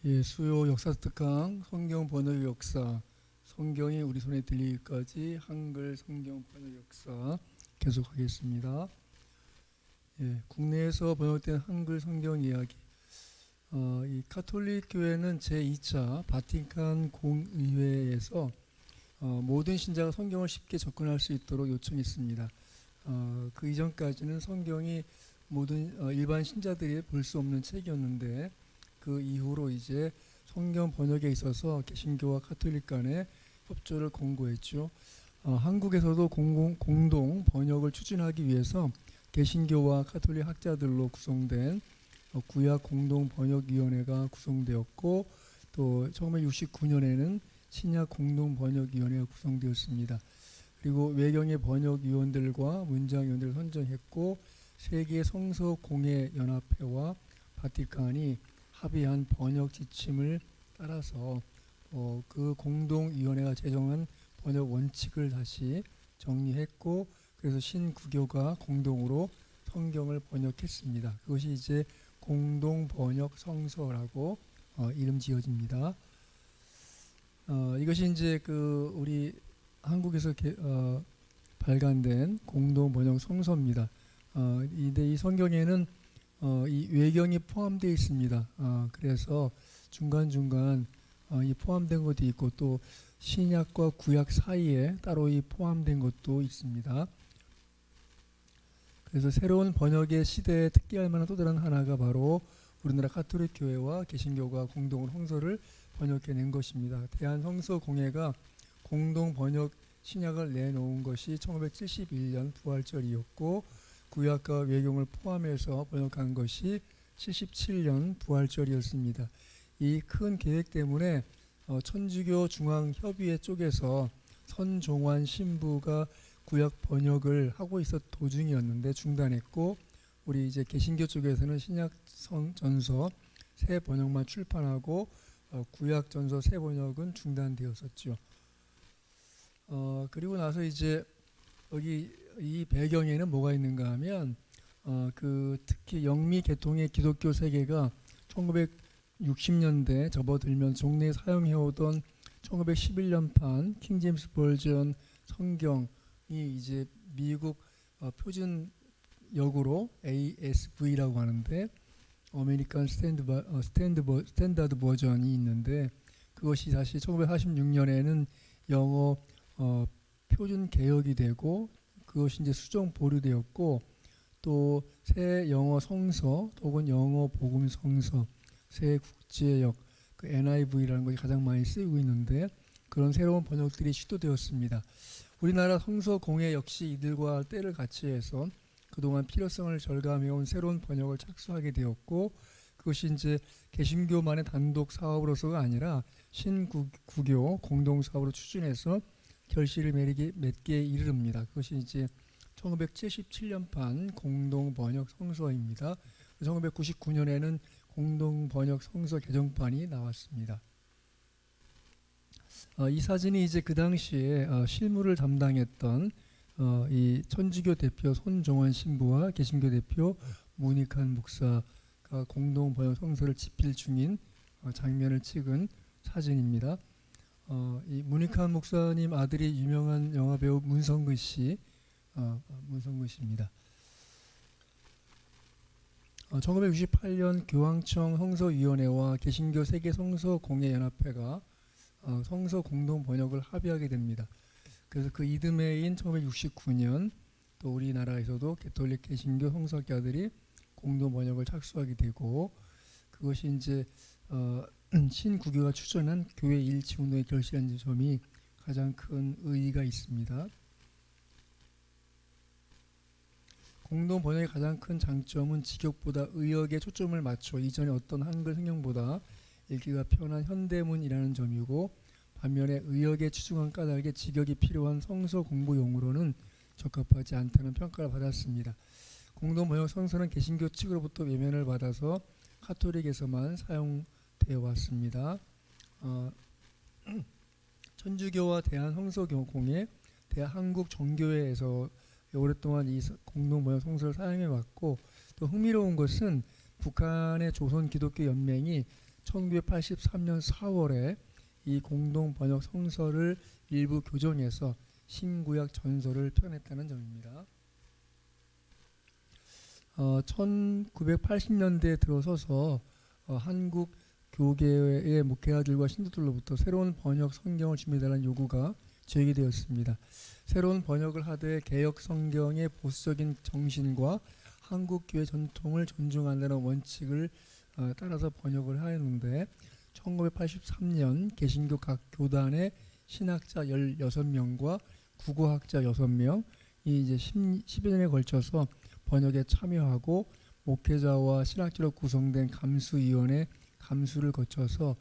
예, 수요 역사 특강 성경 번역 역사 성경이 우리 손에 들리기까지 한글 성경 번역 역사 계속하겠습니다. 예, 국내에서 번역된 한글 성경 이야기. 이 가톨릭 교회는 제2차 바티칸 공의회에서 모든 신자가 성경을 쉽게 접근할 수 있도록 요청했습니다. 그 이전까지는 성경이 모든 일반 신자들이 볼 수 없는 책이었는데 그 이후로 이제 성경 번역에 있어서 개신교와 가톨릭 간의 협조를 권고했죠. 한국에서도 공동 번역을 추진하기 위해서 개신교와 가톨릭 학자들로 구성된 구약 공동 번역위원회가 구성되었고, 또 1969년에는 신약 공동 번역위원회가 구성되었습니다. 그리고 외경의 번역위원들과 문장위원들을 선정했고, 세계 성서 공예 연합회와 바티칸이 합의한 번역 지침을 따라서 그 공동위원회가 제정한 번역 원칙을 다시 정리했고, 그래서 신구교가 공동으로 성경을 번역했습니다. 그것이 이제 공동 번역 성서라고 이름 지어집니다. 이것이 이제 우리 한국에서 발간된 공동 번역 성서입니다. 이 성경에는 이 외경이 포함되어 있습니다. 그래서 중간중간 이 포함된 것도 있고, 또 신약과 구약 사이에 따로 이 포함된 것도 있습니다. 그래서 새로운 번역의 시대에 특기할 만한 또 다른 하나가 바로 우리나라 가톨릭 교회와 개신교가 공동으로 성서를 번역해낸 것입니다. 대한성서공회가 공동 번역 신약을 내놓은 것이 1971년 부활절이었고, 구약과 외경을 포함해서 번역한 것이 77년 부활절이었습니다. 이 큰 계획 때문에 천주교 중앙협의회 쪽에서 선종환 신부가 구약 번역을 하고 있었 도중이었는데 중단했고, 우리 이제 개신교 쪽에서는 신약 전서 새 번역만 출판하고 구약 전서 새 번역은 중단되었었죠. 그리고 나서 이제 여기 이 배경에는 뭐가 있는가 하면 특히 영미 계통의 기독교 세계가 1960년대 접어들면 종래에 사용해오던 1911년판 킹제임스 버전 성경이 이제 미국 표준 역으로 ASV라고 하는데, 아메리칸 스탠다드 버전이 있는데, 그것이 다시 1946년에는 영어 표준 개혁이 되고, 그것이 이제 수정 보류되었고, 또 새 영어 성서 혹은 영어 복음 성서, 새 국제역 NIV라는 것이 가장 많이 쓰이고 있는데, 그런 새로운 번역들이 시도되었습니다. 우리나라 성서공회 역시 이들과 때를 같이 해서 그동안 필요성을 절감해온 새로운 번역을 착수하게 되었고, 그것이 이제 개신교만의 단독 사업으로서가 아니라 신구교 공동 사업으로 추진해서 결실을 맺게 이르릅니다. 그것이 이제 1977년판 공동 번역 성서입니다. 1999년에는 공동 번역 성서 개정판이 나왔습니다. 이 사진이 이제 그 당시에 실무를 담당했던 이 천주교 대표 손종환 신부와 개신교 대표 문익환 목사가 공동 번역 성서를 집필 중인 장면을 찍은 사진입니다. 이 문익환 목사님 아들이 유명한 영화배우 문성근 씨입니다. 1968년 교황청 성서위원회와 개신교 세계 성서공예연합회가 성서 공동 번역을 합의하게 됩니다. 그래서 그 이듬해인 1969년 또 우리나라에서도 가톨릭 개신교 성서학자들이 공동 번역을 착수하게 되고, 그것이 이제 신구교가 추진한 교회 일치 운동의 결실한 점이 가장 큰 의의가 있습니다. 공동 번역의 가장 큰 장점은 직역보다 의역에 초점을 맞춰 이전의 어떤 한글 성경보다 읽기가 편한 현대문이라는 점이고, 반면에 의역에 치중한 까닭에 직역이 필요한 성서 공부 용어로는 적합하지 않다는 평가를 받았습니다. 공동 번역 성서는 개신교 측으로부터 외면을 받아서 가톨릭에서만 사용되어 왔습니다. 천주교와 대한성서공회, 대한한국정교회에서 오랫동안 이 공동 번역 성서를 사용해 왔고, 또 흥미로운 것은 북한의 조선 기독교 연맹이 1983년 4월에 이 공동 번역 성서를 일부 교정해서 신구약 전서를 표현했다는 점입니다. 1980년대에 들어서서 한국 교계의 목회자들과 신도들로부터 새로운 번역 성경을 준비해달라는 요구가 제기되었습니다. 새로운 번역을 하되 개역 성경의 보수적인 정신과 한국 교회 전통을 존중한다는 원칙을 따라서 번역을 하였는데 1983년 개신교 각 교단의 신학자 16명과 국어학자 6명이 이제 10여 년에 걸쳐서 번역에 참여하고 목회자와 신학자로 구성된 감수위원회 감수를 거쳐서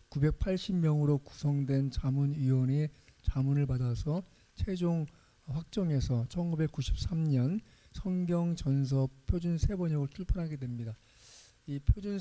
980명으로 구성된 자문위원회의 자문을 받아서 최종 확정해서 1993년 성경 전서 표준 세번역을 출판하게 됩니다. 이 표준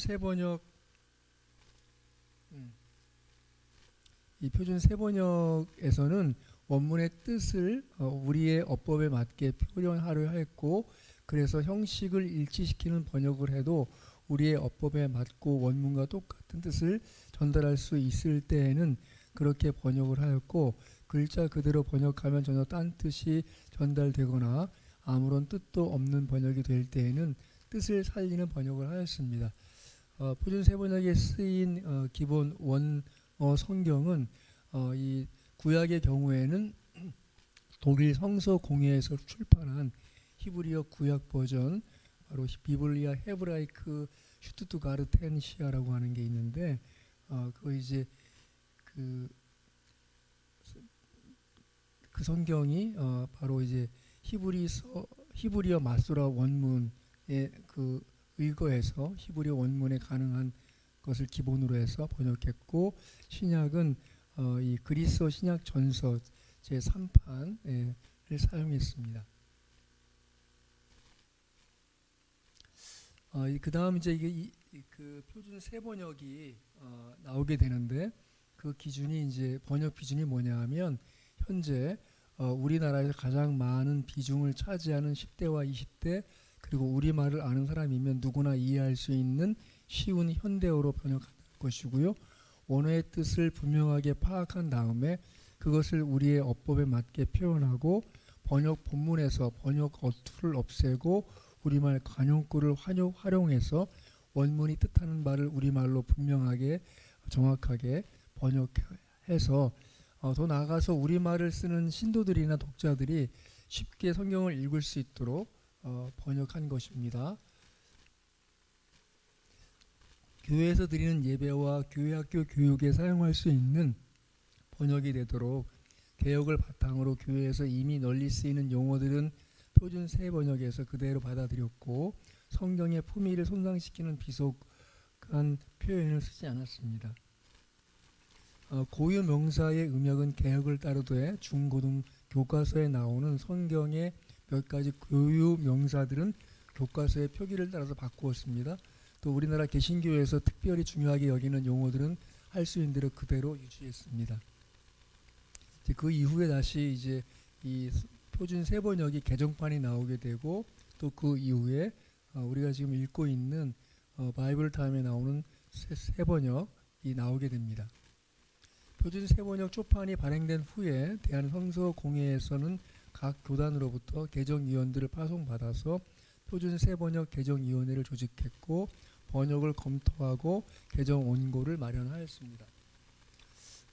세번역에서는 원문의 뜻을 우리의 어법에 맞게 표현하려 했고, 그래서 형식을 일치시키는 번역을 해도 우리의 어법에 맞고 원문과 똑같은 뜻을 전달할 수 있을 때에는 그렇게 번역을 하였고, 글자 그대로 번역하면 전혀 딴 뜻이 전달되거나 아무런 뜻도 없는 번역이 될 때에는 뜻을 살리는 번역을 하였습니다. 표준 세번역에 쓰인 기본 원어 성경은 이 구약의 경우에는 독일 성서 공회에서 출판한 히브리어 구약 버전, 바로 비블리아 헤브라이크 슈투트가르텐시아라고 하는 게 있는데, 그 이제 그 성경이 바로 이제 히브리어 마소라 원문에 그 의거해서 히브리어 원문에 가능한 것을 기본으로 해서 번역했고, 신약은 이 그리스어 신약 전서 제 3판을 사용했습니다. 그 다음 이제 이게 그 표준 세번역이 나오게 되는데, 그 기준이 이제 번역 기준이 뭐냐하면 현재 우리나라에서 가장 많은 비중을 차지하는 10대와 20대, 그리고 우리말을 아는 사람이면 누구나 이해할 수 있는 쉬운 현대어로 번역하는 것이고요. 원어의 뜻을 분명하게 파악한 다음에 그것을 우리의 어법에 맞게 표현하고, 번역 본문에서 번역 어투를 없애고 우리말 관용구를 활용해서 원문이 뜻하는 바를 우리말로 분명하게 정확하게 번역해서 더 나아가서 우리말을 쓰는 신도들이나 독자들이 쉽게 성경을 읽을 수 있도록 번역한 것입니다. 교회에서 드리는 예배와 교회학교 교육에 사용할 수 있는 번역이 되도록 개역을 바탕으로 교회에서 이미 널리 쓰이는 용어들은 표준 세번역에서 그대로 받아들였고, 성경의 품위를 손상시키는 비속한 표현을 쓰지 않았습니다. 고유 명사의 음역은 개역을 따르되 중고등 교과서에 나오는 성경의 몇 가지 고유 명사들은 교과서의 표기를 따라서 바꾸었습니다. 또 우리나라 개신교에서 특별히 중요하게 여기는 용어들은 할 수 있는 대로 그대로 유지했습니다. 그 이후에 다시 이제 이 표준 세번역이 개정판이 나오게 되고, 또 그 이후에 우리가 지금 읽고 있는 바이블 타임에 나오는 세번역이 나오게 됩니다. 표준 세번역 초판이 발행된 후에 대한성서공회에서는 각 교단으로부터 개정위원들을 파송받아서 표준 세번역 개정위원회를 조직했고, 번역을 검토하고 개정 원고를 마련하였습니다.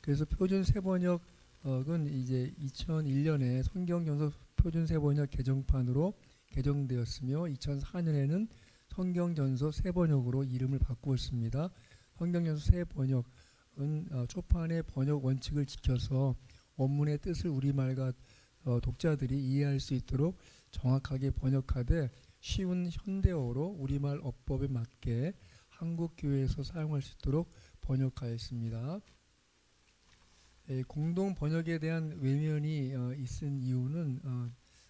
그래서 표준 세번역은 이제 2001년에 성경전서 표준 세번역 개정판으로 개정되었으며, 2004년에는 성경전서 세번역으로 이름을 바꾸었습니다. 성경전서 세번역은 초판의 번역 원칙을 지켜서 원문의 뜻을 우리말과 독자들이 이해할 수 있도록 정확하게 번역하되 쉬운 현대어로 우리말 어법에 맞게 한국 교회에서 사용할 수 있도록 번역하였습니다. 공동 번역에 대한 외면이 있은 이유는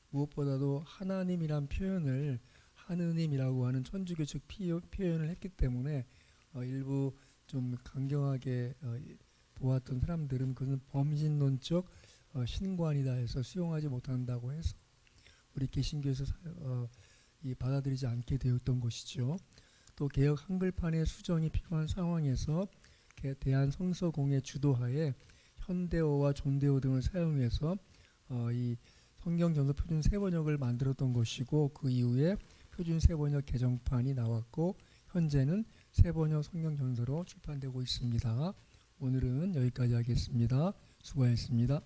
무엇보다도 하나님이란 표현을 하느님이라고 하는 천주교적 표현을 했기 때문에 일부 좀 강경하게 보았던 사람들은 그것은 범신론적 신관이다 해서 수용하지 못한다고 해서 우리 개신교에서 받아들이지 않게 되었던 것이죠. 또 개역 한글판의 수정이 필요한 상황에서 대한성서공회 주도하에 현대어와 존대어 등을 사용해서 이 성경전서 표준 세번역을 만들었던 것이고, 그 이후에 표준 세번역 개정판이 나왔고 현재는 세번역 성경전서로 출판되고 있습니다. 오늘은 여기까지 하겠습니다. 수고하셨습니다.